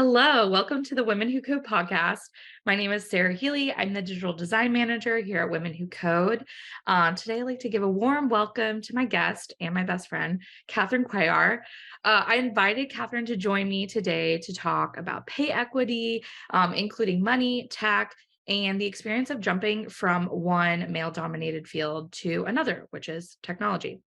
Hello, welcome to the Women Who Code podcast. My name is Sarah Healy. I'm the digital design manager here at Women Who Code. Today, I'd like to give a warm welcome to my guest and my best friend, Katherine Cuellar. I invited Katherine to join me today to talk about pay equity, including money, tech, and the experience of jumping from one male-dominated field to another, which is technology.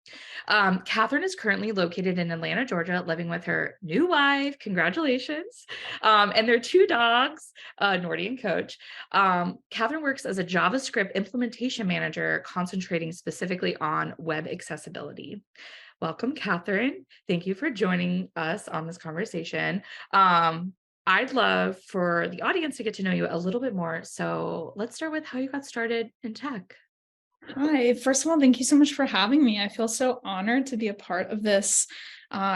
Katherine is currently located in Atlanta, Georgia, living with her new wife. Congratulations. And their two dogs, Nordy and Coach. Katherine works as a JavaScript Implementation Manager, concentrating specifically on web accessibility. Welcome, Katherine. Thank you for joining us on this conversation. I'd love for the audience to get to know you a little bit more. So let's start with how you got started in tech. Hi, first of all, thank you so much for having me. I feel so honored to be a part of this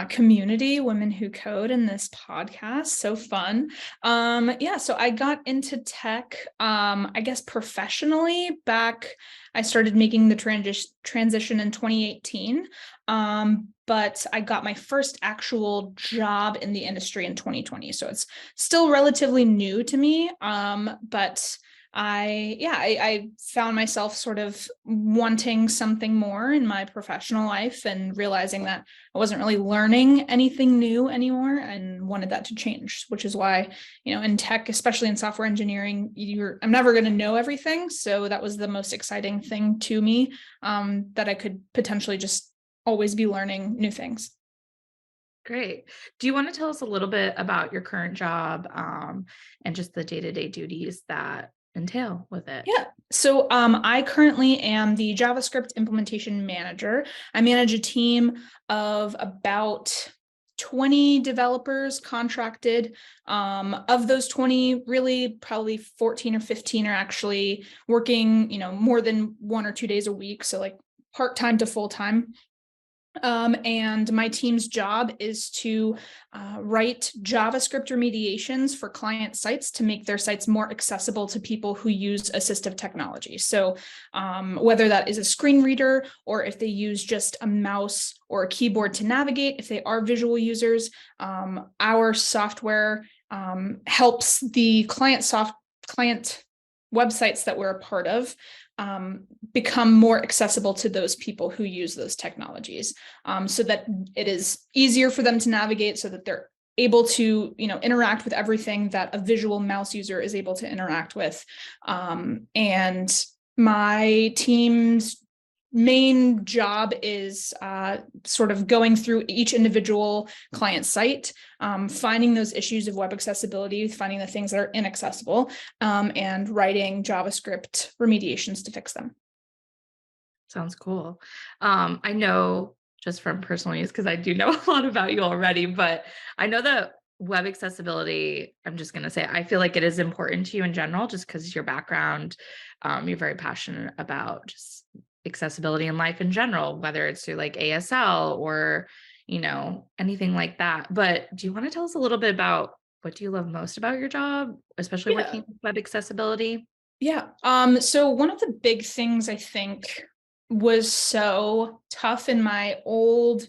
community, Women Who Code, and this podcast. So fun. So I got into tech, I guess professionally I started making the transition in 2018. But I got my first actual job in the industry in 2020. So it's still relatively new to me. But I found myself sort of wanting something more in my professional life and realizing that I wasn't really learning anything new anymore and wanted that to change, which is why, in tech, especially in software engineering, I'm never going to know everything. So that was the most exciting thing to me, that I could potentially just always be learning new things. Great. Do you want to tell us a little bit about your current job and just the day-to-day duties that entail with it? Yeah. So I currently am the JavaScript Implementation Manager. I manage a team of about 20 developers contracted. Of those 20, really probably 14 or 15 are actually working, more than 1 or 2 days a week. So like part-time to full-time. And my team's job is to write JavaScript remediations for client sites to make their sites more accessible to people who use assistive technology. So whether that is a screen reader or if they use just a mouse or a keyboard to navigate, if they are visual users, our software helps the client websites that we're a part of become more accessible to those people who use those technologies, so that it is easier for them to navigate, so that they're able to, interact with everything that a visual mouse user is able to interact with. And my team's main job is sort of going through each individual client site, finding those issues of web accessibility, finding the things that are inaccessible, and writing JavaScript remediations to fix them. Sounds cool. I know just from personal use, because I do know a lot about you already, but I know that web accessibility, I'm just going to say, I feel like it is important to you in general, just because your background, you're very passionate about just accessibility in life in general, whether it's through like ASL or, anything like that. But do you want to tell us a little bit about what do you love most about your job, especially working with web accessibility? Yeah. So one of the big things I think was so tough in my old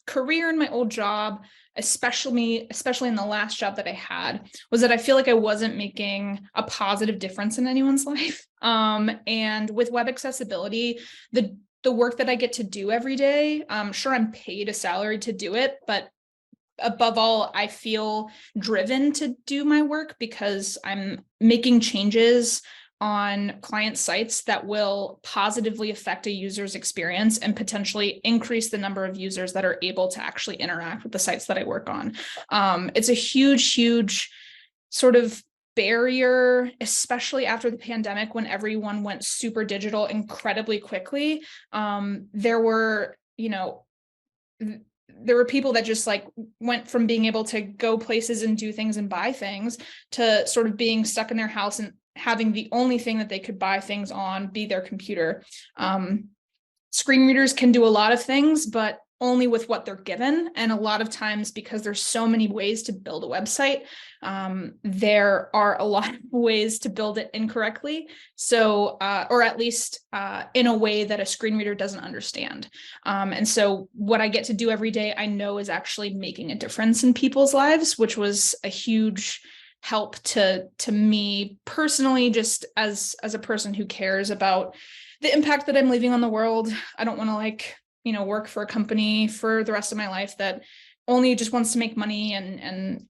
career, in my old job, especially in the last job that I had, was that I feel like I wasn't making a positive difference in anyone's life. And with web accessibility, the work that I get to do every day, sure, I'm paid a salary to do it, but above all, I feel driven to do my work because I'm making changes on client sites that will positively affect a user's experience and potentially increase the number of users that are able to actually interact with the sites that I work on. It's a huge sort of barrier, especially after the pandemic, when everyone went super digital incredibly quickly. There were people that just like went from being able to go places and do things and buy things to sort of being stuck in their house and having the only thing that they could buy things on be their computer. Screen readers can do a lot of things, but only with what they're given. And a lot of times, because there's so many ways to build a website, there are a lot of ways to build it incorrectly. So, or at least in a way that a screen reader doesn't understand. And so what I get to do every day, I know is actually making a difference in people's lives, which was a huge help to me personally, just as a person who cares about the impact that I'm leaving on the world. I don't want to work for a company for the rest of my life that only just wants to make money and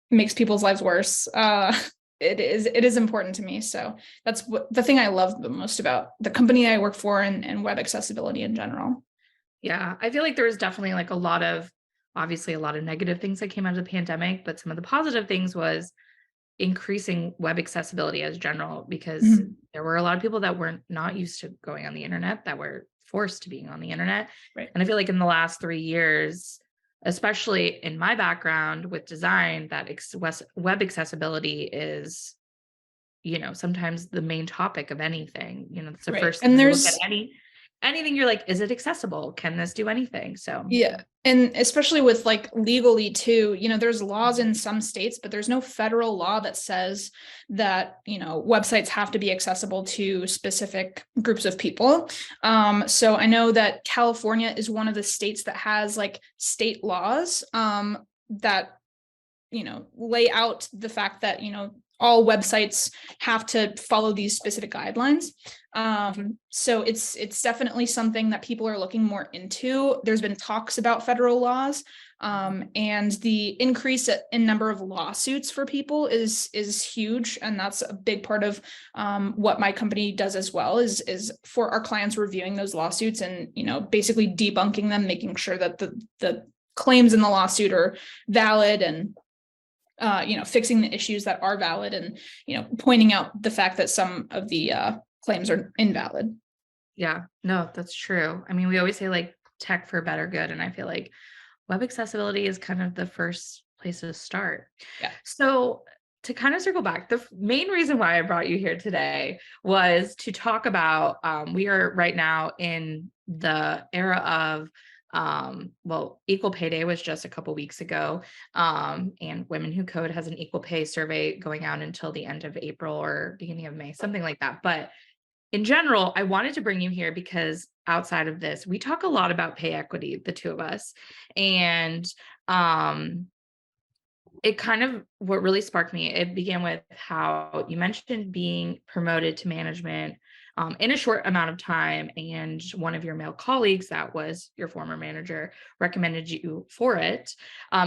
makes people's lives worse. It is important to me. So that's the thing I love the most about the company I work for and web accessibility in general. Yeah, I feel like there was definitely like obviously a lot of negative things that came out of the pandemic, but some of the positive things was increasing web accessibility as general, because there were a lot of people that were not used to going on the internet, that were forced to being on the internet. Right. And I feel like in the last 3 years, especially in my background with design, that web accessibility is, sometimes the main topic of anything. It's the Right. first And thing you look at there's anything, you're like, is it accessible? Can this do anything? So yeah. And especially with like legally too, there's laws in some states, but there's no federal law that says that, websites have to be accessible to specific groups of people. So I know that California is one of the states that has like state laws that, lay out the fact that, all websites have to follow these specific guidelines. So it's definitely something that people are looking more into. There's been talks about federal laws, and the increase in number of lawsuits for people is huge, and that's a big part of what my company does as well. Is for our clients reviewing those lawsuits and basically debunking them, making sure that the claims in the lawsuit are valid and fixing the issues that are valid and, pointing out the fact that some of the claims are invalid. yeah, no, that's true. I mean, we always say like tech for better good. And I feel like web accessibility is kind of the first place to start. Yeah. So to kind of circle back, the main reason why I brought you here today was to talk about, we are right now in the era of equal pay day was just a couple weeks ago. And Women Who Code has an equal pay survey going out until the end of April or beginning of May, something like that. But in general, I wanted to bring you here because outside of this, we talk a lot about pay equity, the two of us. And it kind of, what really sparked me, it began with how you mentioned being promoted to management in a short amount of time. And one of your male colleagues, that was your former manager, recommended you for it.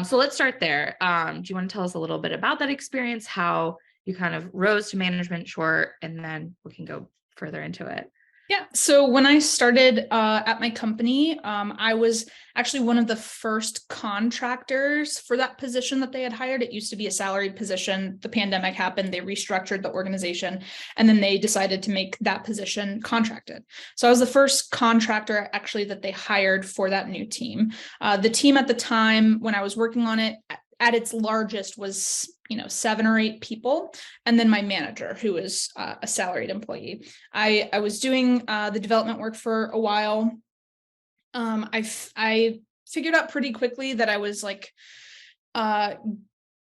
So let's start there. Do you want to tell us a little bit about that experience, how you kind of rose to management short, and then we can go further into it? Yeah. So when I started at my company, I was actually one of the first contractors for that position that they had hired. It used to be a salaried position. The pandemic happened. They restructured the organization, and then they decided to make that position contracted. So I was the first contractor actually that they hired for that new team. The team at the time when I was working on it, at its largest, was 7 or 8 people, and then my manager, who was a salaried employee. I was doing the development work for a while. I figured out pretty quickly that I was like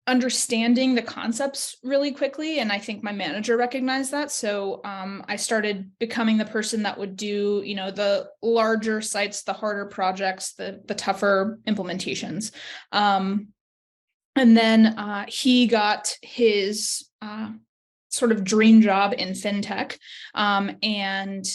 understanding the concepts really quickly, and I think my manager recognized that. So I started becoming the person that would do the larger sites, the harder projects, the tougher implementations. And then he got his sort of dream job in fintech, and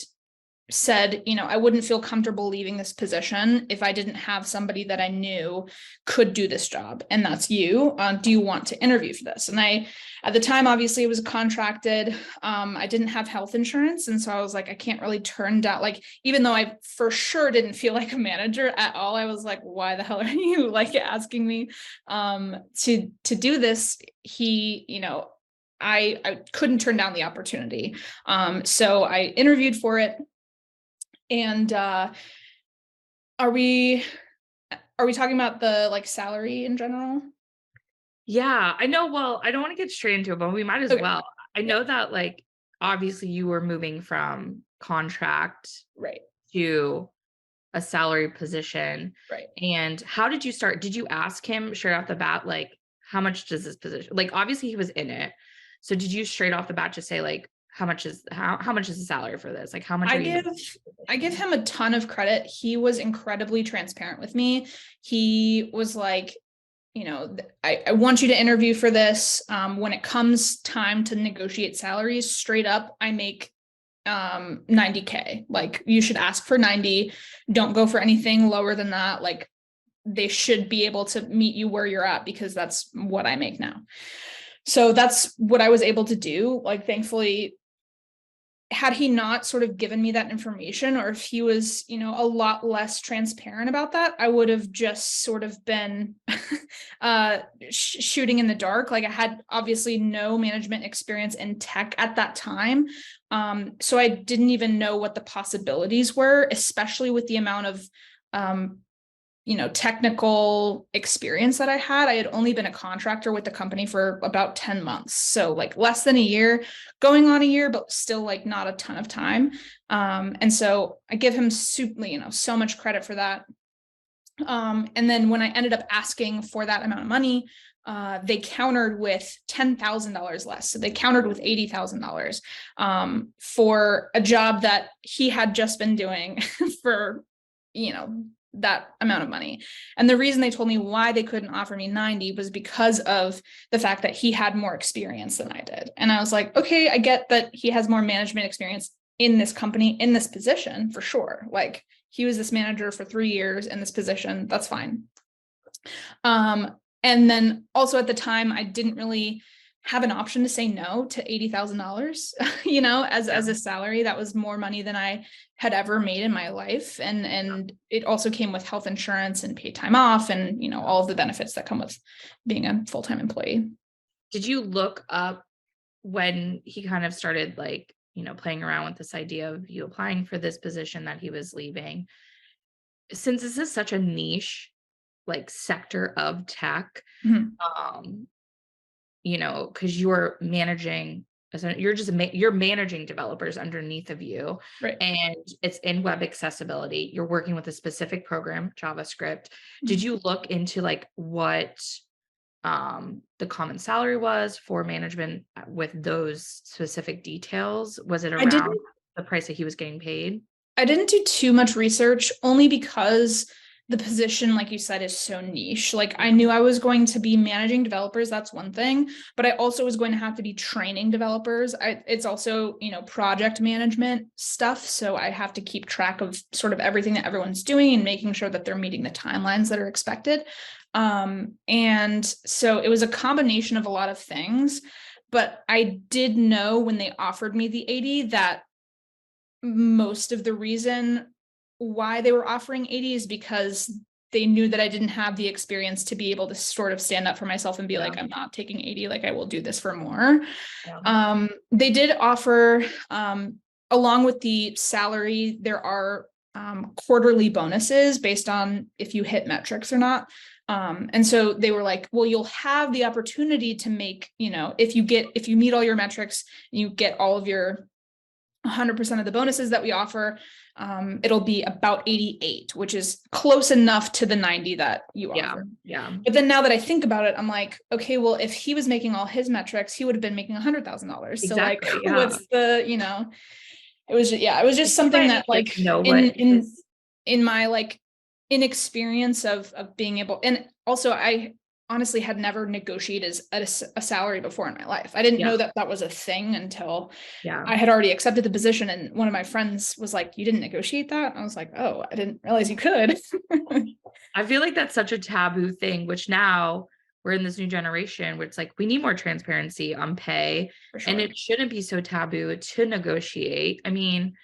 said, I wouldn't feel comfortable leaving this position if I didn't have somebody that I knew could do this job. And that's you. Do you want to interview for this? And at the time, obviously it was contracted. I didn't have health insurance. And so I was like, I can't really turn down, like, even though I for sure didn't feel like a manager at all, I was like, why the hell are you like asking me to do this? I couldn't turn down the opportunity. So I interviewed for it. And are we talking about the like salary in general? Yeah, I know. Well, I don't want to get straight into it, but we might as Okay. well. I Yeah. know that like obviously you were moving from contract Right. to a salary position. Right. And how did you start? Did you ask him straight off the bat, like, how much does this position, like, obviously he was in it. So did you straight off the bat just say like, how much is the salary for this? Like, how much I are you give making I for this give position? him a ton of credit. He was incredibly transparent with me. He was like, I want you to interview for this. When it comes time to negotiate salaries, straight up, I make 90K. Like, you should ask for 90. Don't go for anything lower than that. Like, they should be able to meet you where you're at, because that's what I make now. So that's what I was able to do. Like, thankfully, had he not sort of given me that information, or if he was, a lot less transparent about that, I would have just sort of been shooting in the dark. Like, I had obviously no management experience in tech at that time. So I didn't even know what the possibilities were, especially with the amount of technical experience that I had. I had only been a contractor with the company for about 10 months. So like less than a year, going on a year, but still like not a ton of time. And so I give him so much credit for that. And then when I ended up asking for that amount of money, they countered with $10,000 less. So they countered with $80,000 for a job that he had just been doing for, that amount of money. And the reason they told me why they couldn't offer me 90 was because of the fact that he had more experience than I did. And I was like, okay, I get that he has more management experience in this company, in this position, for sure. Like, he was this manager for 3 years in this position. That's fine. And then also at the time, I didn't really have an option to say no to $80,000, as a salary. That was more money than I had ever made in my life. And it also came with health insurance and paid time off and, all of the benefits that come with being a full-time employee. Did you look up when he kind of started like, playing around with this idea of you applying for this position that he was leaving? Since this is such a niche like sector of tech, Mhm. um, because you're managing, you're managing developers underneath of you, Right. and it's in web accessibility. You're working with a specific program, JavaScript. Did Mhm. you look into like what the common salary was for management with those specific details? Was it I around didn't the price that he was getting paid? I didn't do too much research, only because the position, like you said, is so niche. Like, I knew I was going to be managing developers. That's one thing, but I also was going to have to be training developers. It's also, project management stuff. So I have to keep track of sort of everything that everyone's doing and making sure that they're meeting the timelines that are expected. And so it was a combination of a lot of things, but I did know when they offered me the 80 that most of the reason why they were offering 80 is because they knew that I didn't have the experience to be able to sort of stand up for myself and be Yeah. like, I'm not taking 80, like, I will do this for more. Yeah. They did offer, along with the salary, there are quarterly bonuses based on if you hit metrics or not. And so they were like, well, you'll have the opportunity to make, if you meet all your metrics, you get all of your 100% of the bonuses that we offer, it'll be about 88, which is close enough to the 90 that you Yeah. offer. Yeah. But then now that I think about it, I'm like, okay, well, if he was making all his metrics, he would have been making $100,000. So like, Exactly. Yeah. what's it was just something Everybody that needs to like know in what in his. in my like inexperience of being able, and also I honestly had never negotiated a salary before in my life. I didn't Yeah. know that that was a thing until Yeah. I had already accepted the position, and one of my friends was like, "You didn't negotiate that?" I was like, "Oh, I didn't realize you could." I feel like that's such a taboo thing, which now we're in this new generation where it's like we need more transparency on pay, For and sure. it shouldn't be so taboo to negotiate. I mean,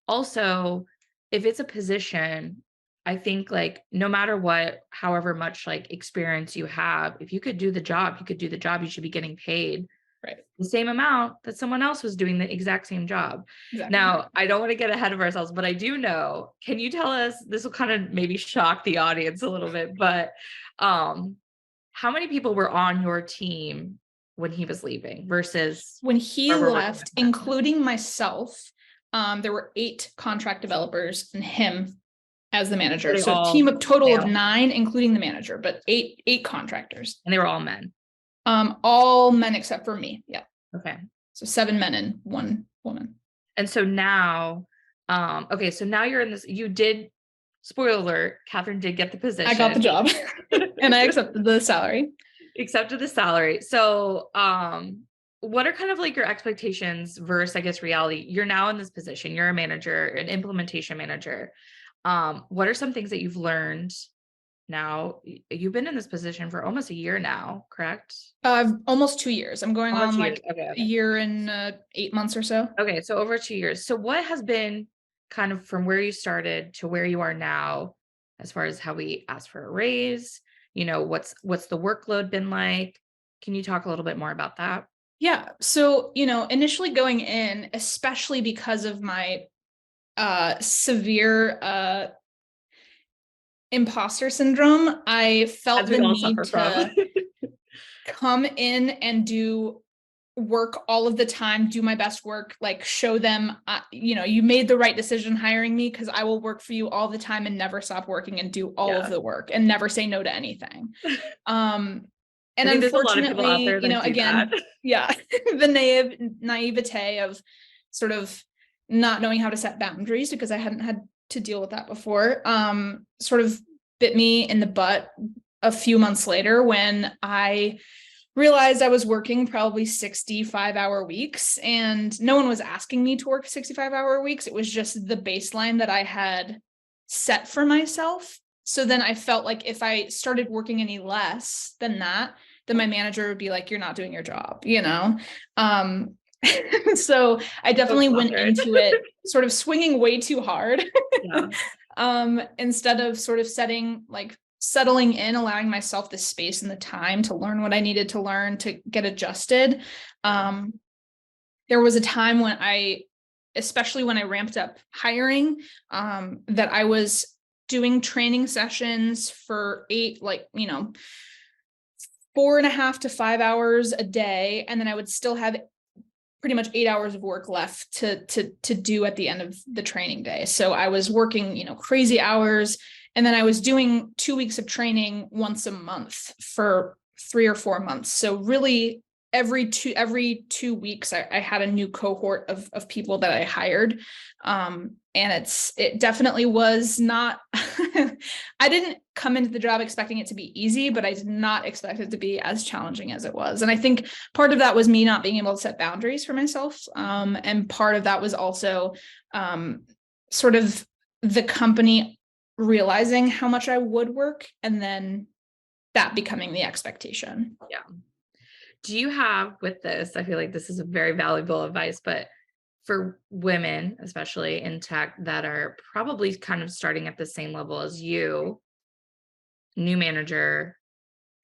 also, if it's a position, I think like no matter what, however much like experience you have, if you could do the job, you could do the job, you should be getting paid Right. the same amount that someone else was doing the exact same job. Exactly. Now, I don't want to get ahead of ourselves, but I do know, can you tell us, this will kind of maybe shock the audience a little bit, but um how many people were on your team when he was leaving versus When he where we're working left, with that? including myself, there were 8 contract developers and him. as the Were manager. they So all team of total of male? 9, including the manager, but eight contractors. And they were all men. All men except for me. Yeah. Okay. So 7 men and 1 woman. And so now, okay, so now you're in this, you did, spoiler alert, Katherine did get the position. I got the job and I accepted the salary. Accepted the salary. So, what are kind of like your expectations versus, I guess, reality? You're now in this position, you're a manager, an implementation manager. What are some things that you've learned now? You've been in this position for almost a year now, correct? Almost 2 years. I'm going Almost on 2 like years. Okay, a year and 8 months or so. Okay, so over 2 years. So what has been kind of from where you started to where you are now, as far as how we ask for a raise? What's the workload been like? Can you talk a little bit more about that? Yeah. So, initially going in, especially because of my severe imposter syndrome, I felt As we the all need suffer from. to come in and do work all of the time, do my best work, like show them, you made the right decision hiring me, because I will work for you all the time and never stop working and do all of the work and never say no to anything. And I think there's a lot of people out unfortunately, there that do again, that. yeah, the naivete of sort of not knowing how to set boundaries, because I hadn't had to deal with that before, sort of bit me in the butt a few months later when I realized I was working probably 65-hour weeks, and no one was asking me to work 65-hour weeks. It was just the baseline that I had set for myself. So then I felt like if I started working any less than that, then my manager would be like, you're not doing your job, So I definitely went into it sort of swinging way too hard. Yeah. Instead of sort of settling in, allowing myself the space and the time to learn what I needed to learn to get adjusted. There was a time when especially when I ramped up hiring, that I was doing training sessions for 4.5 to 5 hours a day. And then I would still have pretty much 8 hours of work left to do at the end of the training day. So I was working, crazy hours. And then I was doing 2 weeks of training once a month for 3 or 4 months. So really every 2 weeks, I had a new cohort of people that I hired. And it definitely was not, I didn't come into the job expecting it to be easy, but I did not expect it to be as challenging as it was. And I think part of that was me not being able to set boundaries for myself. And part of that was also sort of the company realizing how much I would work and then that becoming the expectation. Yeah. Do you have with this, I feel like this is a very valuable advice, but for women, especially in tech that are probably kind of starting at the same level as you, new manager,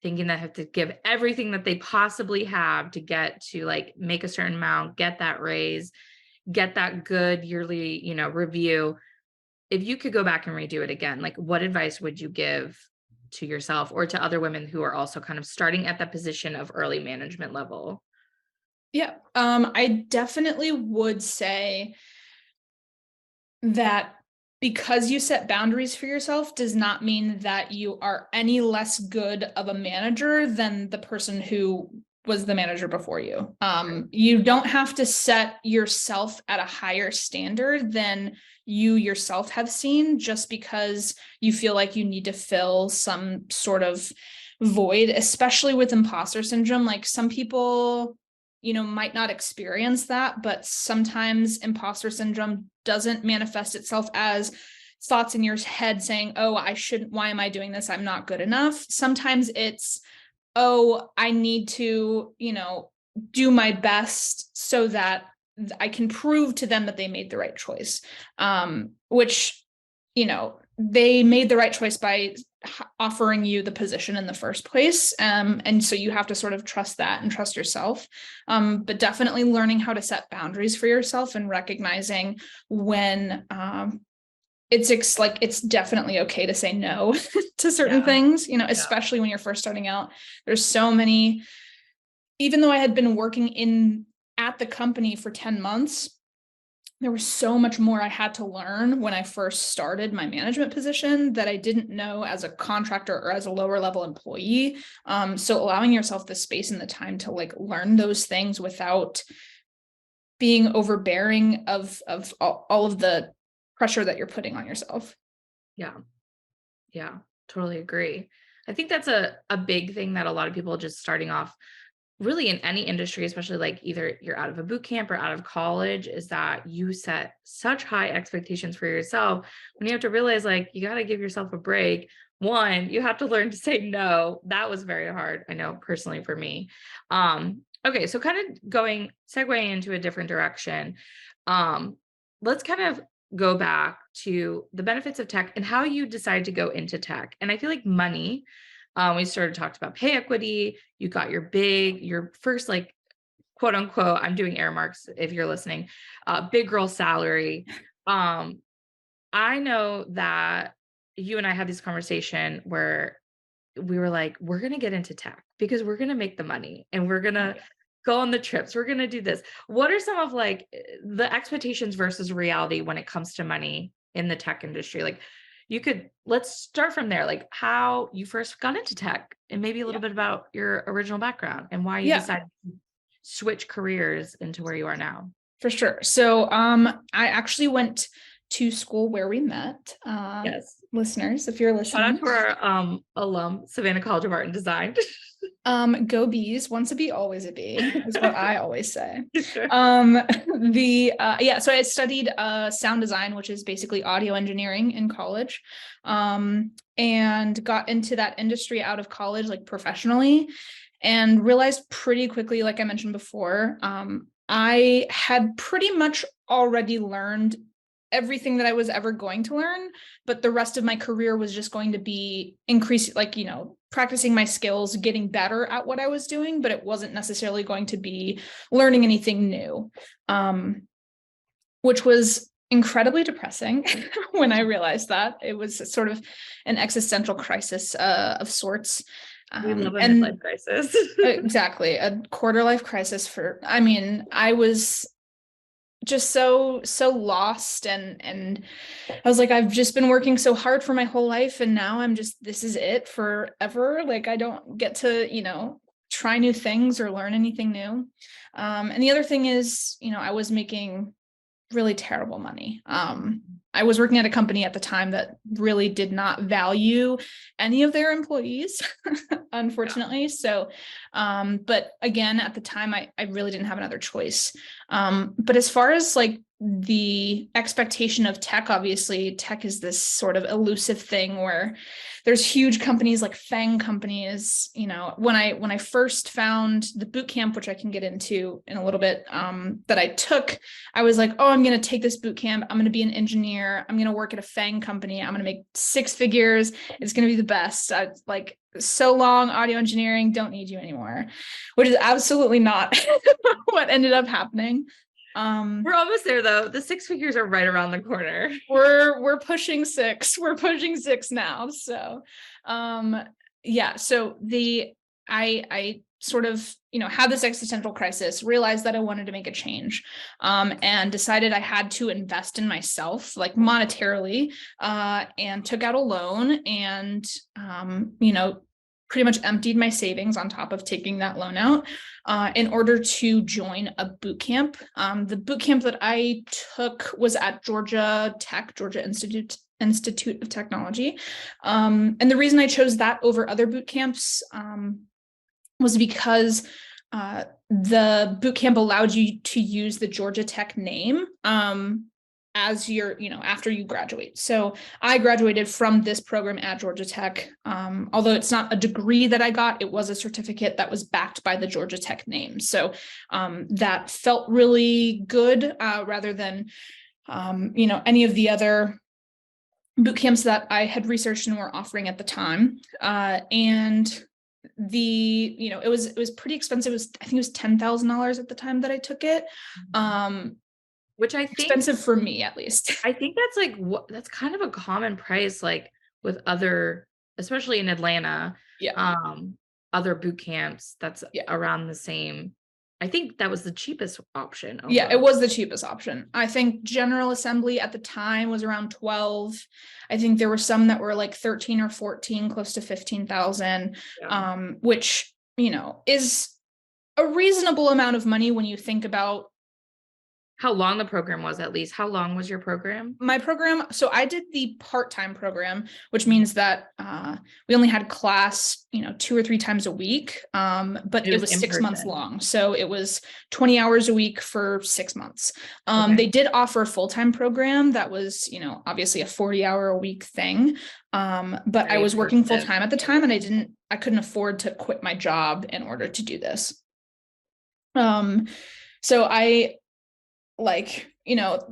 thinking they have to give everything that they possibly have to get to like make a certain amount, get that raise, get that good yearly, review. If you could go back and redo it again, like what advice would you give to yourself or to other women who are also kind of starting at that position of early management level? Yeah, I definitely would say that because you set boundaries for yourself does not mean that you are any less good of a manager than the person who was the manager before you. You don't have to set yourself at a higher standard than you yourself have seen just because you feel like you need to fill some sort of void, especially with imposter syndrome. Like some people, might not experience that, but sometimes imposter syndrome doesn't manifest itself as thoughts in your head saying, oh, I shouldn't, why am I doing this? I'm not good enough. Sometimes it's, oh, I need to, do my best so that I can prove to them that they made the right choice. Which, they made the right choice by offering you the position in the first place. And so you have to sort of trust that and trust yourself. But definitely learning how to set boundaries for yourself and recognizing when it's definitely okay to say no to certain things, especially when you're first starting out. There's so many, even though I had been working at the company for 10 months, there was so much more I had to learn when I first started my management position that I didn't know as a contractor or as a lower level employee. So allowing yourself the space and the time to like learn those things without being overbearing of all of the pressure that you're putting on yourself. Yeah. Yeah, totally agree. I think that's a big thing that a lot of people just starting off really in any industry, especially like either you're out of a boot camp or out of college, is that you set such high expectations for yourself when you have to realize like you got to give yourself a break. One, you have to learn to say no. That was very hard. I know personally for me. Okay, so kind of segueing into a different direction. Um, let's kind of go back to the benefits of tech and how you decide to go into tech. And I feel like money, we started talked about pay equity. You got your first like quote unquote, I'm doing air marks if you're listening, big girl salary. Um, I know that you and I had this conversation where we were like, we're going to get into tech because we're going to make the money and we're going to go on the trips. We're going to do this. What are some of like the expectations versus reality when it comes to money in the tech industry? Like let's start from there, like how you first got into tech and maybe a little bit about your original background and why you Yeah, decided to switch careers into where you are now. for sure. So I actually went to school where we met. Yes. Listeners, if you're Shout out listening. to our alum, Savannah College of Art and Design. Go bees, once a bee, always a bee, is what I always say. Sure. So I studied sound design, which is basically audio engineering in college. And got into that industry out of college, like professionally, and realized pretty quickly, like I mentioned before, I had pretty much already learned everything that I was ever going to learn, but the rest of my career was just going to be increasing, like, practicing my skills, getting better at what I was doing, but it wasn't necessarily going to be learning anything new, which was incredibly depressing when I realized that. It was sort of an existential crisis of sorts. We love a And midlife crisis. exactly, a quarter life crisis I was just so lost, and I was like, I've just been working so hard for my whole life, and now this is it forever. Like, I don't get to try new things or learn anything new. And the other thing is, I was making really terrible money. I was working at a company at the time that really did not value any of their employees, unfortunately. So, but again, at the time, I really didn't have another choice. But as far as like the expectation of tech, obviously, tech is this sort of elusive thing where there's huge companies like FANG companies. When I first found the boot camp, which I can get into in a little bit, that I took, I was like, oh, I'm going to take this boot camp. I'm going to be an engineer. I'm going to work at a FANG company. I'm going to make 6 figures. It's going to be the best. Like, so long, audio engineering, don't need you anymore, which is absolutely not what ended up happening. We're almost there though. The 6 figures are right around the corner. We're pushing 6. We're pushing 6 now. So, so I sort of, had this existential crisis, realized that I wanted to make a change, and decided I had to invest in myself, like monetarily, and took out a loan and, pretty much emptied my savings on top of taking that loan out, in order to join a boot camp. The boot camp that I took was at Georgia Institute of Technology. And the reason I chose that over other boot camps, was because the boot camp allowed you to use the Georgia Tech name, as after you graduate. So I graduated from this program at Georgia Tech. Although it's not a degree that I got, it was a certificate that was backed by the Georgia Tech name. So that felt really good, rather than, any of the other boot camps that I had researched and were offering at the time. And it was pretty expensive. I think it was $10,000 at the time that I took it. Which I think expensive for me, at least. I think that's like that's kind of a common price, like with other, especially in Atlanta, other boot camps. That's around the same I think that was the cheapest option Yeah, it almost. was the cheapest option. I think General Assembly at the time was around 12. I think there were some that were like 13 or 14, close to 15,000, Yeah. which, is a reasonable amount of money when you think about How long the program was, at least. How long was your program? my program. So I did the part-time program, which Mhm. means that we only had class, 2 or 3 times a week. But It it was was in 6 months person. long. So it was 20 hours a week for 6 months. Okay. They did offer a full-time program that was, obviously a 40-hour a week thing. But I Very was working immersive. full-time at the time, and I couldn't afford to quit my job in order to do this. So I like,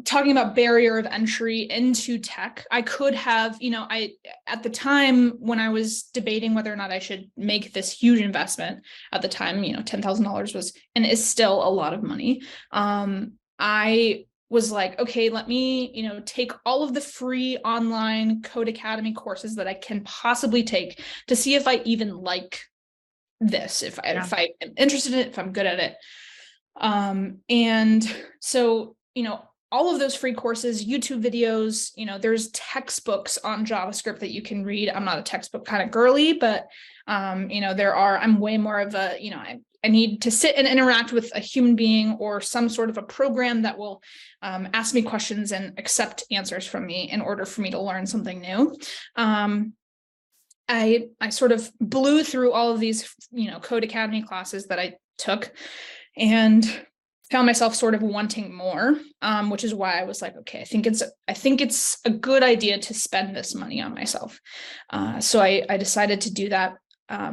talking about barrier of entry into tech, I could have, I at the time when I was debating whether or not I should make this huge investment at the time, $10,000 was and is still a lot of money. I was like, okay, let me, take all of the free online Code Academy courses that I can possibly take to see if I even like this, Yeah. if I am interested in it, if I'm good at it. And so, all of those free courses, YouTube videos, there's textbooks on JavaScript that you can read. I'm not a textbook kind of girly, but I'm way more of a, I need to sit and interact with a human being or some sort of a program that will ask me questions and accept answers from me in order for me to learn something new. I sort of blew through all of these, Code Academy classes that I took, and found myself sort of wanting more, which is why I was like, okay, I think it's a good idea to spend this money on myself. So I decided to do that.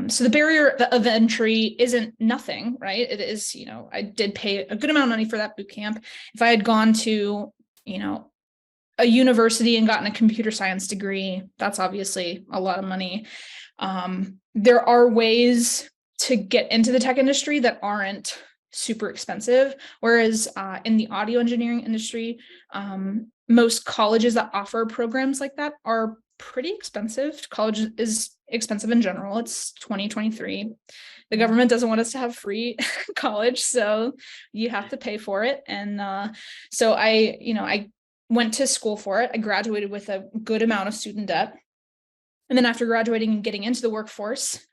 So the barrier of entry isn't nothing, right? It is, I did pay a good amount of money for that boot camp. If I had gone to, a university and gotten a computer science degree, that's obviously a lot of money. There are ways to get into the tech industry that aren't super expensive. Whereas in the audio engineering industry, most colleges that offer programs like that are pretty expensive. College is expensive in general. It's 2023. The government doesn't want us to have free college, so you have to pay for it. And so I went to school for it. I graduated with a good amount of student debt. And then after graduating and getting into the workforce,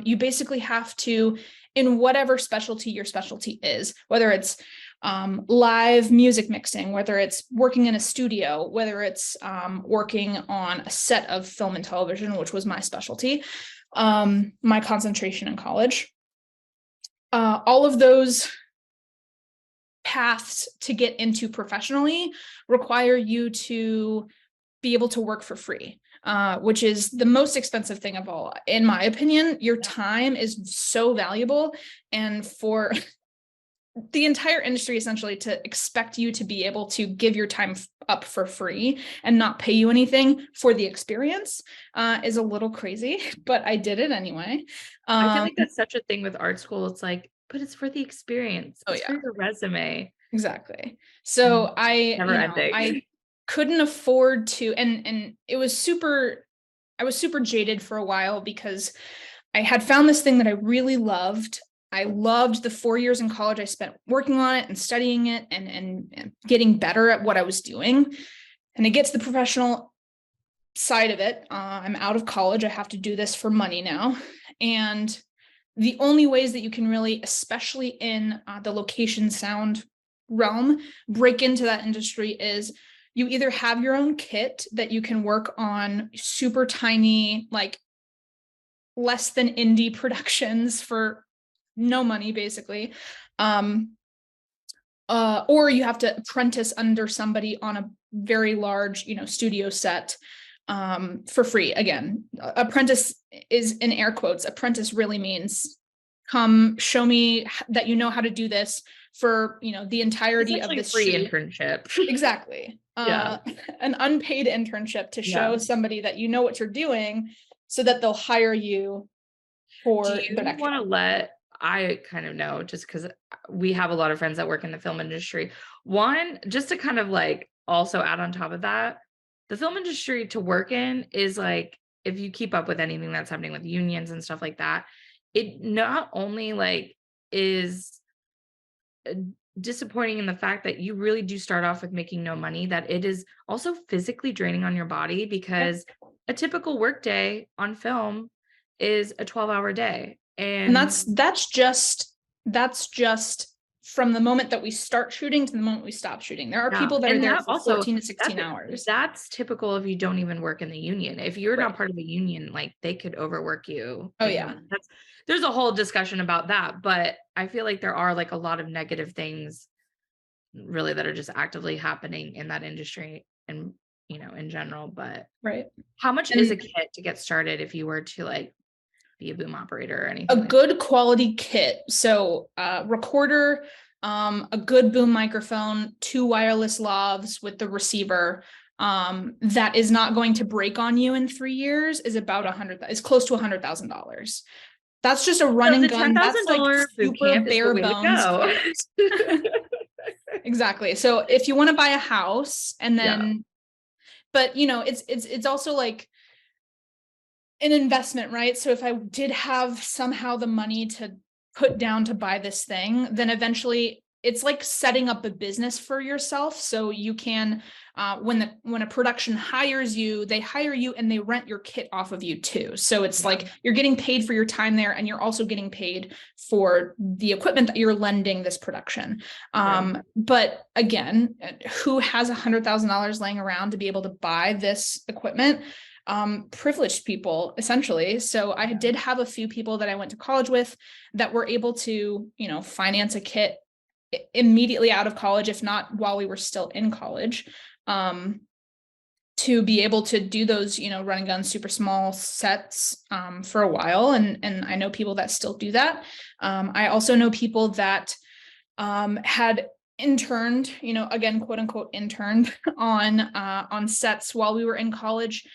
you basically have to, in whatever specialty your specialty is, whether it's live music mixing, whether it's working in a studio, whether it's working on a set of film and television, which was my specialty, my concentration in college. All of those paths to get into professionally require you to be able to work for free, which is the most expensive thing of all. In my opinion, your time is so valuable, and for the entire industry essentially to expect you to be able to give your time up for free and not pay you anything for the experience is a little crazy, but I did it anyway. I feel like that's such a thing with art school. It's like, but it's for the experience. Oh It's for yeah, your resume. exactly. So Never ending. I couldn't afford to, and it was I was super jaded for a while because I had found this thing that I really loved. I loved the 4 years in college I spent working on it and studying it and getting better at what I was doing. And to get to the professional side of it, I'm out of college. I have to do this for money now. And the only ways that you can really, especially in the location sound realm, break into that industry is you either have your own kit that you can work on super tiny, like less than indie productions for no money, basically. Or you have to apprentice under somebody on a very large, studio set for free. Again, apprentice is in air quotes. Apprentice really means come show me that you know how to do this for, the entirety of Essentially this free shoot. internship. Exactly. Yeah. An unpaid internship to Yeah. show somebody that you know what you're doing so that they'll hire you Do for you their next want to job. let I kind of know just because we have a lot of friends that work in the film industry. One, just to kind of like also add on top of that, the film industry to work in is like, if you keep up with anything that's happening with unions and stuff like that, it not only like is disappointing in the fact that you really do start off with making no money, that it is also physically draining on your body, Yeah. because a typical work day on film is a 12-hour day. And And that's just from the moment that we start shooting to the moment we stop shooting. There are yeah, people that are and there that for also 14 to 16 hours. that's typical if you don't even work in the union. If you're Right. not part of a union, like, they could overwork you, Oh and yeah. there's a whole discussion about that, but I feel like there are, like, a lot of negative things really that are just actively happening in that industry and, in general. But Right. how much is a And kit to get started if you were to, like, be a boom operator or a anything like that? good quality kit. So recorder, a good boom microphone, 2 wireless lavs with the receiver, that is not going to break on you in 3 years, is about is close to $100,000. That's just a run So and the gun. That's like $10,000 boot super camp is the bare way to bones go. kit. Exactly. So if you want to buy a house and Yeah. then, but it's also like an investment, right? So if I did have somehow the money to put down to buy this thing, then eventually it's like setting up a business for yourself. So you can, when a production hires you, they hire you and they rent your kit off of you too. So it's Yeah. like you're getting paid for your time there, and you're also getting paid for the equipment that you're lending this production. Right. But again, who has $100,000 laying around to be able to buy this equipment? Privileged people, essentially. So I Yeah. did have a few people that I went to college with that were able to, finance a kit immediately out of college, if not while we were still in college, to be able to do those, run and gun super small sets for a while. And I know people that still do that. I also know people that had interned, again, quote unquote, interned on sets while we were in college.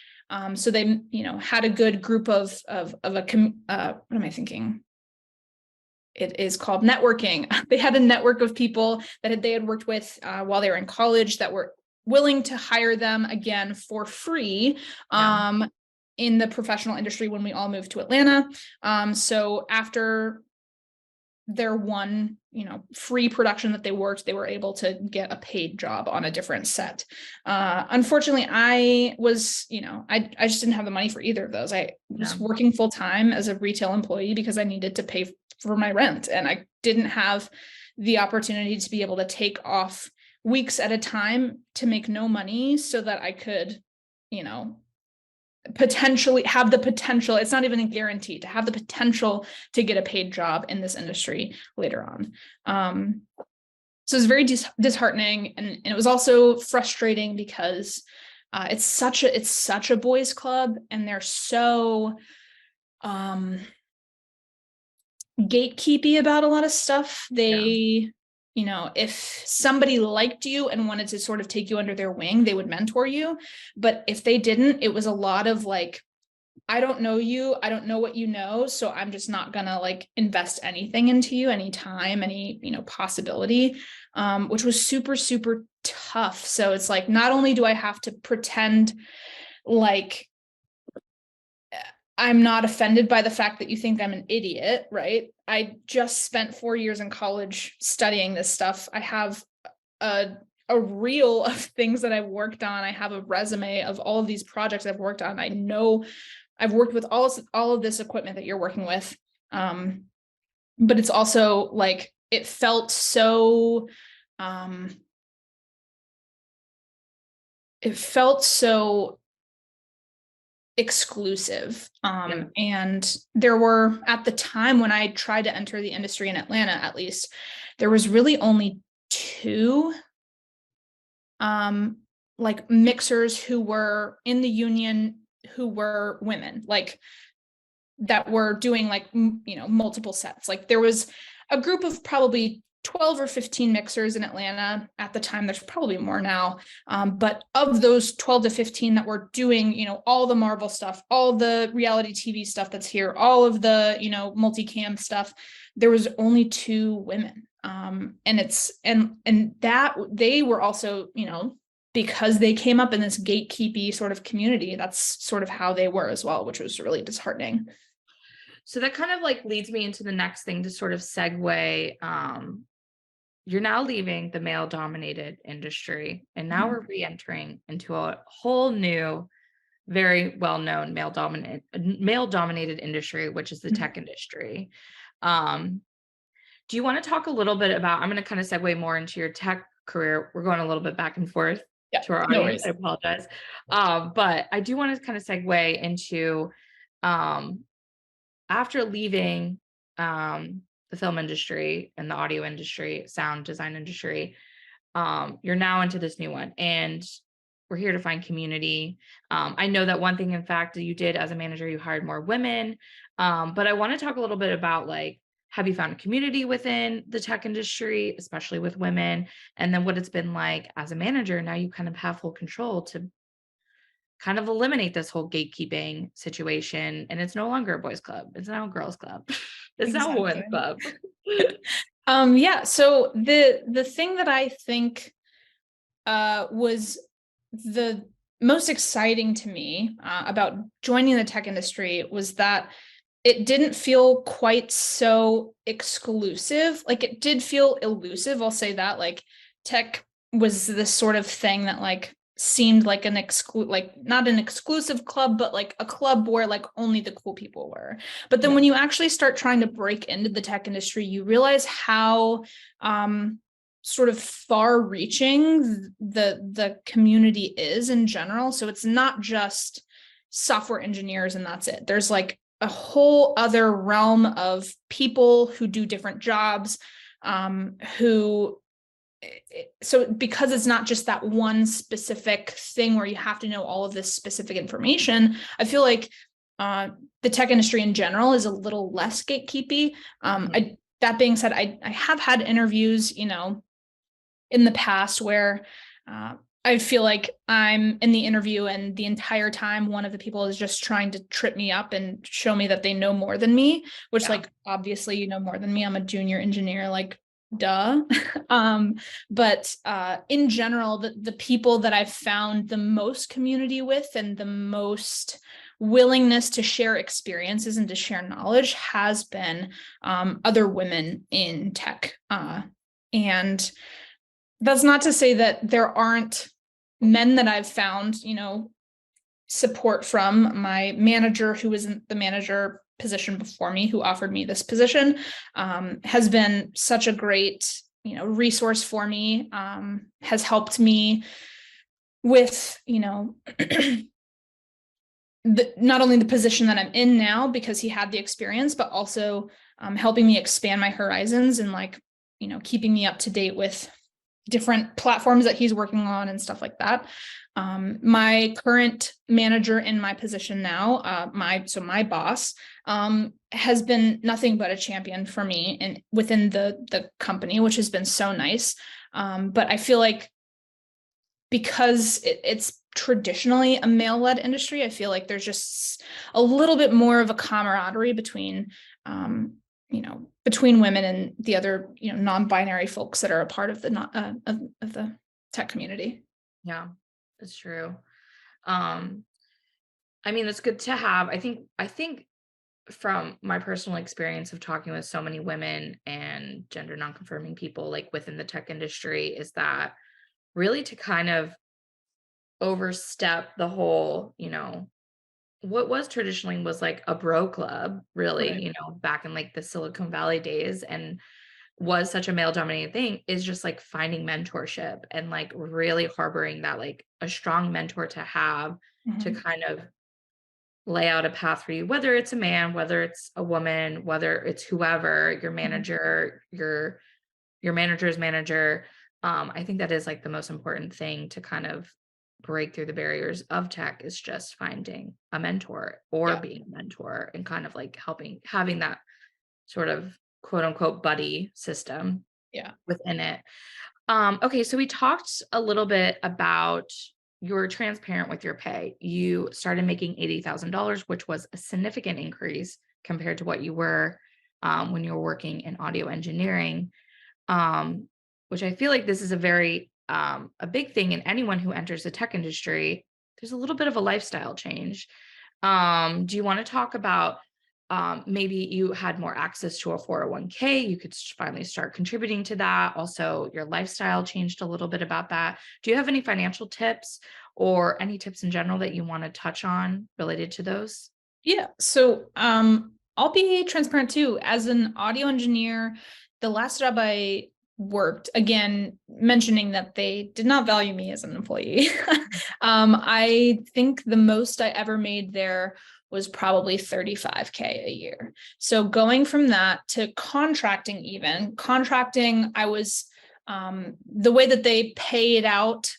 So they, had a good group of a what am I thinking? It is called networking. They had a network of people that they had worked with while they were in college that were willing to hire them again for free Yeah. in the professional industry when we all moved to Atlanta. So after their one, free production that they worked, they were able to get a paid job on a different set. Unfortunately, I was, I just didn't have the money for either of those. I was Yeah. working full time as a retail employee because I needed to pay for my rent, and I didn't have the opportunity to be able to take off weeks at a time to make no money so that I could, potentially have the potential, it's not even a guarantee, to have the potential to get a paid job in this industry later on. So it's very disheartening, and it was also frustrating because it's such a boys club, and they're so gatekeepy about a lot of stuff. Yeah. They, if somebody liked you and wanted to sort of take you under their wing, they would mentor you. But if they didn't, it was a lot of like, I don't know you, I don't know what you know, so I'm just not gonna like invest anything into you, any time, any, possibility, which was super, super tough. So it's like, not only do I have to pretend like I'm not offended by the fact that you think I'm an idiot, right? I just spent 4 years in college studying this stuff. I have a reel of things that I've worked on. I have a resume of all of these projects I've worked on. I know I've worked with all of this equipment that you're working with. But it's also like, it felt so, it felt so exclusive. Yeah. And there were, at the time when I tried to enter the industry in Atlanta, at least, there was really only two like mixers who were in the union, who were women, like that were doing like, multiple sets. Like there was a group of probably 12 or 15 mixers in Atlanta at the time. There's probably more now. But of those 12 to 15 that were doing, all the Marvel stuff, all the reality TV stuff that's here, all of the, multicam stuff, there was only two women. And it's, and that they were also, because they came up in this gatekeepy sort of community, that's sort of how they were as well, which was really disheartening. So that kind of like leads me into the next thing to sort of segue you're now leaving the male dominated industry, and now Mhm. we're re-entering into a whole new, very well-known male dominated industry, which is the Mhm. tech industry. Um, do you want to talk a little bit about, I'm going to kind of segue more into your tech career. We're going a little bit back and forth Yeah, to our no audience. I worries. apologize. But I do want to kind of segue into, um, after leaving the film industry and the audio industry, sound design industry, you're now into this new one, and we're here to find community. I know that one thing, in fact, that you did as a manager, you hired more women. But I want to talk a little bit about, like, have you found a community within the tech industry, especially with women? And then what it's been like as a manager. Now you kind of have full control to kind of eliminate this whole gatekeeping situation. And it's no longer a boys' club. It's now a girls' club. It's now a women's Exactly. club. Yeah, so the thing that I think was the most exciting to me about joining the tech industry was that it didn't feel quite so exclusive. Like, it did feel elusive, I'll say that. Like, tech was this sort of thing that like seemed like like not an exclusive club, but like a club where like only the cool people were. But then Yeah. when you actually start trying to break into the tech industry, you realize how sort of far reaching the community is in general. So it's not just software engineers and that's it. There's like a whole other realm of people who do different jobs, who so because it's not just that one specific thing where you have to know all of this specific information, I feel like the tech industry in general is a little less gatekeepy. Mhm. That being said, I have had interviews, in the past where uh, I feel like I'm in the interview and the entire time one of the people is just trying to trip me up and show me that they know more than me, which Yeah. like obviously you know more than me. I'm a junior engineer, like duh. um, but in general, the people that I've found the most community with and the most willingness to share experiences and to share knowledge has been other women in tech. And that's not to say that there aren't men that I've found, support from. My manager, who was in the manager position before me, who offered me this position, has been such a great, resource for me, has helped me with, not only the position that I'm in now because he had the experience, but also helping me expand my horizons and like, keeping me up to date with different platforms that he's working on and stuff like that. My current manager in my position now, my boss, has been nothing but a champion for me and within the company, which has been so nice. But I feel like because it's traditionally a male-led industry, I feel like there's just a little bit more of a camaraderie between between women and the other, non-binary folks that are a part of of the tech community. Yeah, it's true. Um, I mean, it's good to have. I think from my personal experience of talking with so many women and gender nonconforming people, like, within the tech industry, is that really to kind of overstep the whole, what was traditionally was like a bro club, really, Right. back in like the Silicon Valley days, and was such a male dominated thing, is just like finding mentorship and like really harboring that, like, a strong mentor to have, to Mhm. kind of lay out a path for you, whether it's a man, whether it's a woman, whether it's whoever, your Mhm. manager, your manager's manager. I think that is like the most important thing to kind of break through the barriers of tech, is just finding a mentor or Yeah. being a mentor and kind of like helping, having that sort of quote unquote buddy system Yeah. within it. Okay, so we talked a little bit about, you were transparent with your pay. You started making $80,000, which was a significant increase compared to what you were, when you were working in audio engineering. Um, which I feel like this is a very, a big thing in anyone who enters the tech industry. There's a little bit of a lifestyle change. Do you want to talk about maybe you had more access to a 401k, you could finally start contributing to that. Also, your lifestyle changed a little bit about that. Do you have any financial tips or any tips in general that you want to touch on related to those? Yeah. So I'll be transparent too. As an audio engineer, the last job I worked, again, mentioning that they did not value me as an employee. I think the most I ever made there was probably 35K a year. So going from that to contracting, I was the way that they pay it out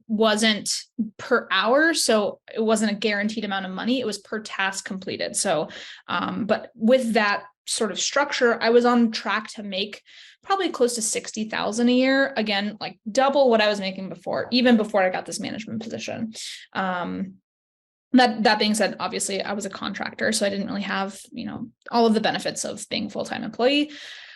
wasn't per hour. So it wasn't a guaranteed amount of money. It was per task completed. So, but with that sort of structure, I was on track to make probably close to 60,000 a year. Again, like double what I was making before, even before I got this management position. That being said, obviously I was a contractor, so I didn't really have, all of the benefits of being a full-time employee.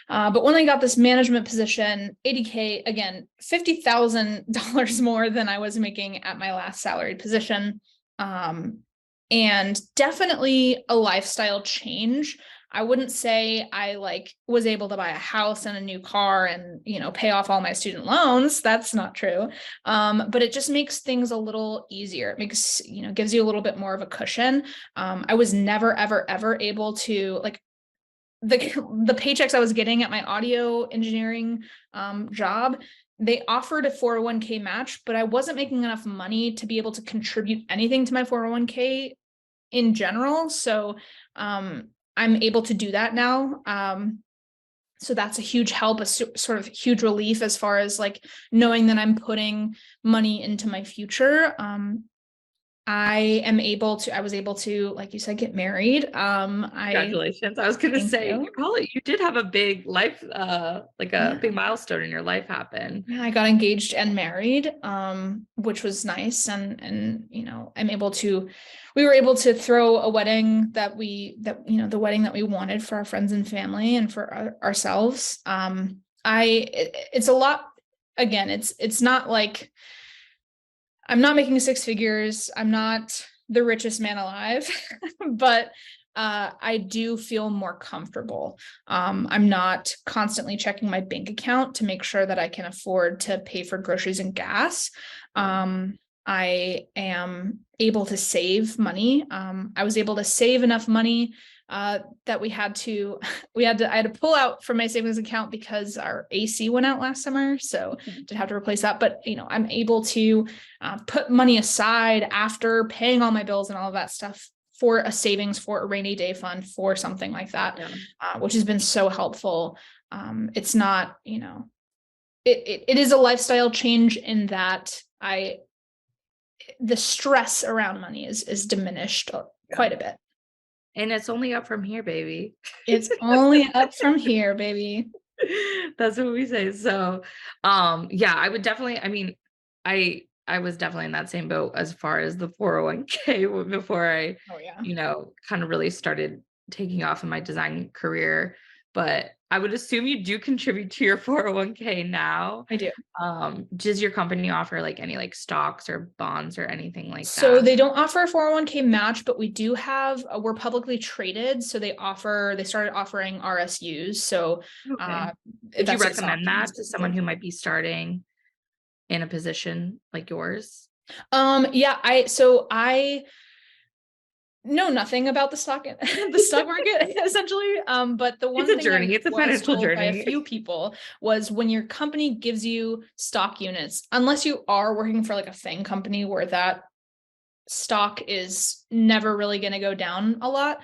But when I got this management position, 80K, again, $50,000 more than I was making at my last salaried position. And definitely a lifestyle change. I wouldn't say I was able to buy a house and a new car and, pay off all my student loans. That's not true. But it just makes things a little easier. It makes, gives you a little bit more of a cushion. I was never, ever, ever able to the paychecks I was getting at my audio engineering job. They offered a 401k match, but I wasn't making enough money to be able to contribute anything to my 401k in general. So I'm able to do that now. So that's a huge help, a sort of huge relief as far as knowing that I'm putting money into my future. I was able to, like you said, get married. Congratulations. I was going to say, you did have a big life, big milestone in your life happen. Yeah, I got engaged and married, which was nice. And, we were able to throw a wedding the wedding that we wanted for our friends and family and for ourselves. It's a lot, again, it's not like, I'm not making six figures. I'm not the richest man alive, but I do feel more comfortable. I'm not constantly checking my bank account to make sure that I can afford to pay for groceries and gas. I am able to save money. I was able to save enough money that I had to pull out from my savings account because our AC went out last summer. So did have to replace that. But, I'm able to put money aside after paying all my bills and all of that stuff for a savings, for a rainy day fund, for something like that, which has been so helpful. It's not, it is a lifestyle change in that the stress around money is diminished quite a bit. And it's only up from here, baby. It's only up from here, baby. That's what we say. So, I would definitely, I was definitely in that same boat as far as the 401k before I, kind of really started taking off in my design career. But I would assume you do contribute to your 401k now. I do. Does your company offer any stocks or bonds or anything like that? So they don't offer a 401k match, but we do have, we're publicly traded. So they started offering RSUs. So would you recommend that to someone who might be starting in a position like yours? I know nothing about the stock market essentially. But the one thing it's a financial journey. By a few people was when your company gives you stock units, unless you are working for a FANG company where that stock is never really going to go down a lot.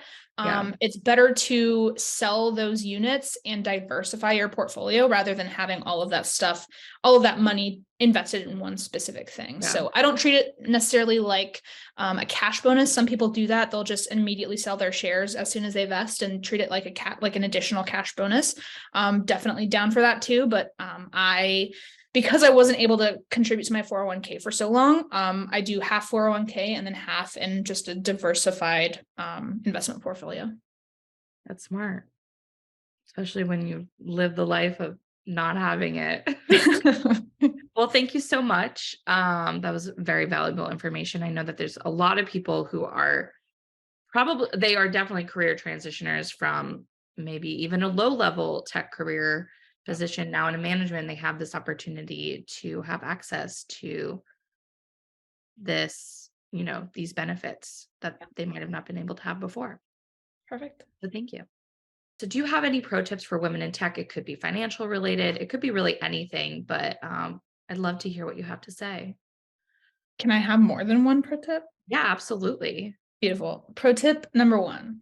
It's better to sell those units and diversify your portfolio rather than having all of that money invested in one specific thing. So I don't treat it necessarily like a cash bonus. Some people do that. They'll just immediately sell their shares as soon as they vest and treat it like an additional cash bonus. Definitely down for that too. But because I wasn't able to contribute to my 401k for so long, I do half 401k and then half in just a diversified investment portfolio. That's smart, especially when you live the life of not having it. Well, thank you so much. That was very valuable information. I know that there's a lot of people who are Probably they are definitely career transitioners from maybe even a low level tech career position. Now in a management, they have this opportunity to have access to this, these benefits that they might have not been able to have before. Perfect. So thank you. So do you have any pro tips for women in tech? It could be financial related. It could be really anything, but I'd love to hear what you have to say. Can I have more than one pro tip? Yeah, absolutely. Beautiful. Pro tip number one.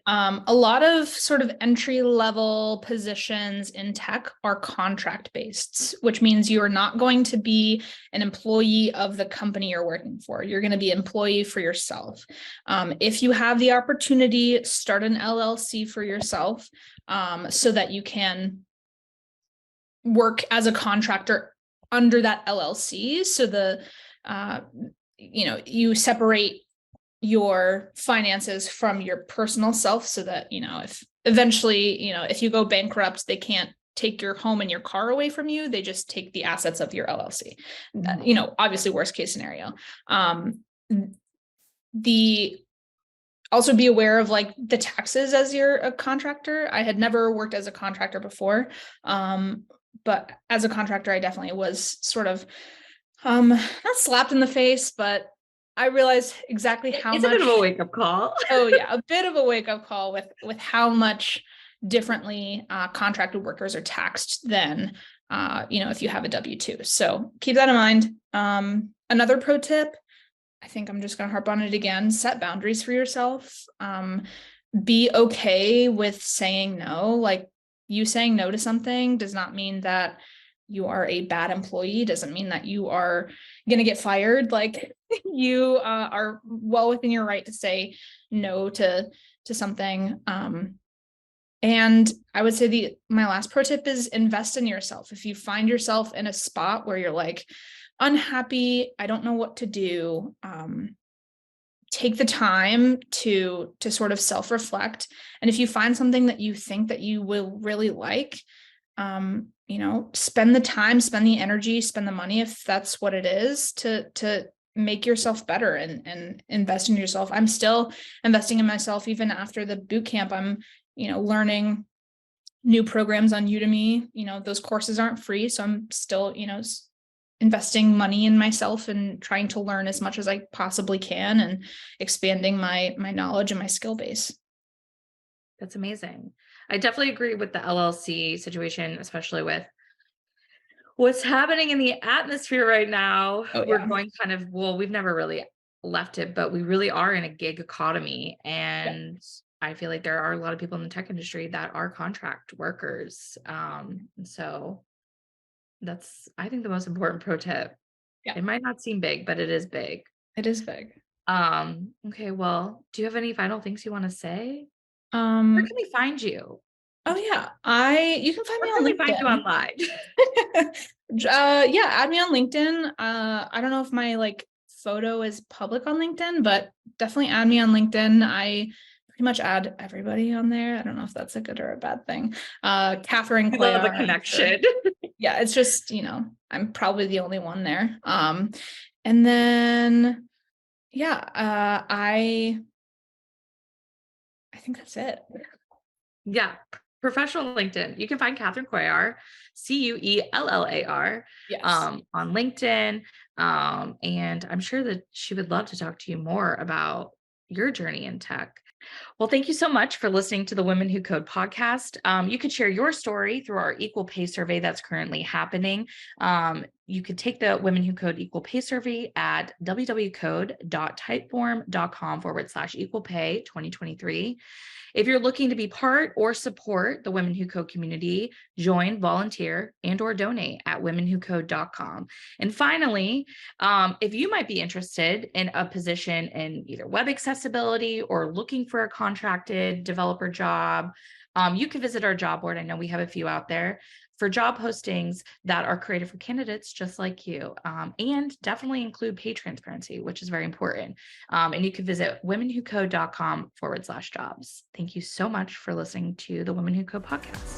A lot of sort of entry level positions in tech are contract based, which means you are not going to be an employee of the company you're working for. You're going to be an employee for yourself. If you have the opportunity, start an LLC for yourself so that you can work as a contractor under that LLC. So you separate your finances from your personal self so that, if eventually, if you go bankrupt, they can't take your home and your car away from you. They just take the assets of your LLC. Obviously worst case scenario. Also be aware of like the taxes as you're a contractor. I had never worked as a contractor before. But as a contractor, I definitely was sort of not slapped in the face, but I realized exactly how It's much. a bit of a wake up call. Oh yeah, a bit of a wake up call with how much differently contracted workers are taxed than if you have a W-2. So keep that in mind. Another pro tip, I think I'm just going to harp on it again: set boundaries for yourself. Be okay with saying no. Like, you saying no to something does not mean that you are a bad employee, doesn't mean that you are going to get fired. Like, you are well within your right to say no to something. And I would say my last pro tip is invest in yourself. If you find yourself in a spot where you're like unhappy, I don't know what to do, take the time to sort of self-reflect. And if you find something that you think that you will really like, spend the time, spend the energy, spend the money, if that's what it is, to make yourself better and invest in yourself. I'm still investing in myself even after the boot camp. I'm, learning new programs on Udemy. Those courses aren't free, so I'm still, investing money in myself and trying to learn as much as I possibly can and expanding my knowledge and my skill base. That's amazing. I definitely agree with the LLC situation, especially with what's happening in the atmosphere right now. Oh We're yeah. going we've never really left it, but we really are in a gig economy. Yeah. And I feel like there are a lot of people in the tech industry that are contract workers. So that's, I think, the most important pro tip. Yeah. It might not seem big, but it is big. It is big. Okay, well, do you have any final things you want to say? Where Um, can we find you? oh yeah, you can find me Where on can we find you LinkedIn. online? Yeah, add me on LinkedIn. I don't know if my photo is public on LinkedIn, but definitely add me on LinkedIn. I pretty much add everybody on there. I don't know if that's a good or a bad thing. Catherine I love the Cuellar, connection. yeah, it's just, I'm probably the only one there. And then yeah, I think that's it. Yeah. Professional LinkedIn. You can find Katherine Cuellar, Cuellar, Yes. on LinkedIn. And I'm sure that she would love to talk to you more about your journey in tech. Well, thank you so much for listening to the Women Who Code podcast. You could share your story through our equal pay survey that's currently happening. You could take the Women Who Code equal pay survey at www.code.typeform.com/equal pay 2023. If you're looking to be part or support the Women Who Code community, join, volunteer, and/or donate at womenwhocode.com. And finally, if you might be interested in a position in either web accessibility or looking for a contracted developer job, you can visit our job board. I know we have a few out there for job postings that are created for candidates just like you, and definitely include pay transparency, which is very important. And you can visit womenwhocode.com/jobs. Thank you so much for listening to the Women Who Code podcast.